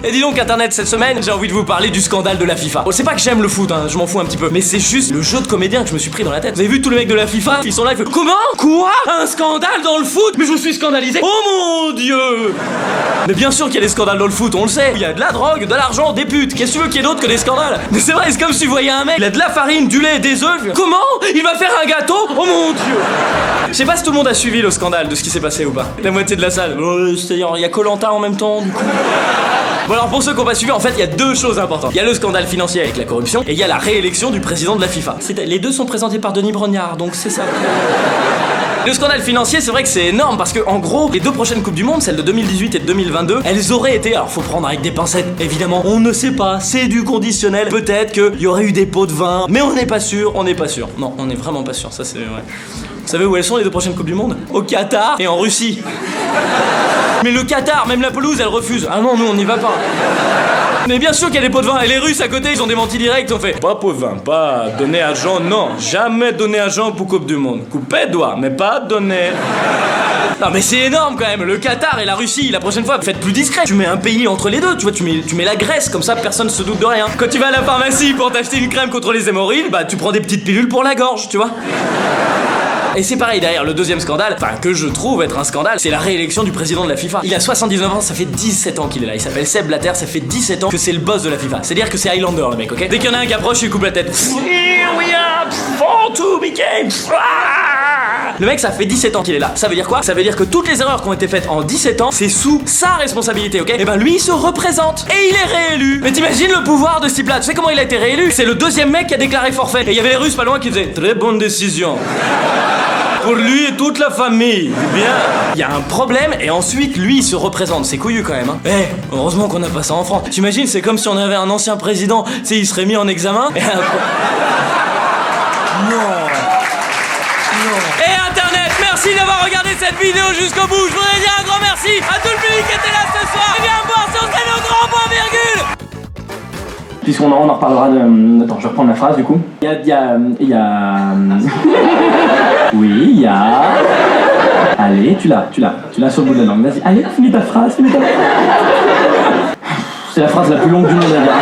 Et dis donc internet, cette semaine, j'ai envie de vous parler du scandale de la FIFA. Bon, c'est pas que j'aime le foot, hein, je m'en fous un petit peu, mais c'est juste le jeu de comédien que je me suis pris dans la tête. Vous avez vu tous les mecs de la FIFA? Ils sont là, ils font comment? Quoi? Un scandale dans le foot? Mais je suis scandalisé. Oh mon dieu! Mais bien sûr qu'il y a des scandales dans le foot, on le sait. Il y a de la drogue, de l'argent, des putes. Qu'est-ce que tu veux qu'il y ait d'autre que des scandales? Mais c'est vrai, c'est comme si tu voyais un mec, il a de la farine, du lait, des œufs. Comment? Il va faire un gâteau? Oh mon dieu! Je sais pas si tout le monde a suivi le scandale de ce qui s'est passé ou pas. La moitié de la salle. C'est-à-dire, il y a Koh-Lanta en même temps, du coup. Bon alors pour ceux qui n'ont pas suivi, en fait il y a deux choses importantes. Il y a le scandale financier avec la corruption et il y a la réélection du président de la FIFA. Les deux sont présentés par Denis Brognard, donc c'est ça. Le scandale financier, c'est vrai que c'est énorme parce que en gros, les deux prochaines Coupes du Monde, celles de 2018 et de 2022, elles auraient été, alors faut prendre avec des pincettes, évidemment, on ne sait pas, c'est du conditionnel. Peut-être qu'il y aurait eu des pots de vin, mais on n'est pas sûr, on n'est pas sûr. Non, on n'est vraiment pas sûr, ça c'est vrai. Vous savez où elles sont les deux prochaines Coupes du Monde? Au Qatar et en Russie. Mais le Qatar, même la pelouse, elle refuse. Ah non, nous on n'y va pas. Mais bien sûr qu'il y a des pots de vin. Et les Russes à côté, ils ont démenti direct. Ils ont fait pas pot de vin, pas donner argent, non. Jamais donner argent pour Coupe du Monde. Couper doigt, mais pas donner. Non mais c'est énorme quand même. Le Qatar et la Russie, la prochaine fois, faites plus discret. Tu mets un pays entre les deux. Tu vois, tu mets la Grèce, comme ça personne se doute de rien. Quand tu vas à la pharmacie pour t'acheter une crème contre les hémorroïdes, bah tu prends des petites pilules pour la gorge, tu vois. Et c'est pareil derrière le deuxième scandale, enfin que je trouve être un scandale, c'est la réélection du président de la FIFA. Il a 79 ans, ça fait 17 ans qu'il est là. Il s'appelle Sepp Blatter, ça fait 17 ans que c'est le boss de la FIFA. C'est-à-dire que c'est Highlander le mec, ok? Dès qu'il y en a un qui approche, il coupe la tête. Here we are, for to begin. Le mec, ça fait 17 ans qu'il est là. Ça veut dire quoi? Ça veut dire que toutes les erreurs qui ont été faites en 17 ans, c'est sous sa responsabilité, ok? Et ben lui, il se représente et il est réélu. Mais t'imagines le pouvoir de ce type-là? Tu sais comment il a été réélu? C'est le deuxième mec qui a déclaré forfait. Et il y avait les Russes pas loin qui faisaient très bonne décision. Pour lui et toute la famille, bien. Il y a un problème et ensuite lui il se représente, c'est couillu quand même hein. Heureusement qu'on a pas ça en France. T'imagines, c'est comme si on avait un ancien président, tu sais, il serait mis en examen et Non. Et internet, merci d'avoir regardé cette vidéo jusqu'au bout. Je voudrais dire un grand merci à tout le public qui était là ce soir. Et viens voir sur scène au grand point virgule. Puisqu'on en reparlera de... Attends, je vais reprendre ma phrase du coup. Il y a... Oui, il y a... Allez, tu l'as sur le bout de la langue. Vas-y, allez, finis ta phrase. C'est la phrase la plus longue du monde à dire.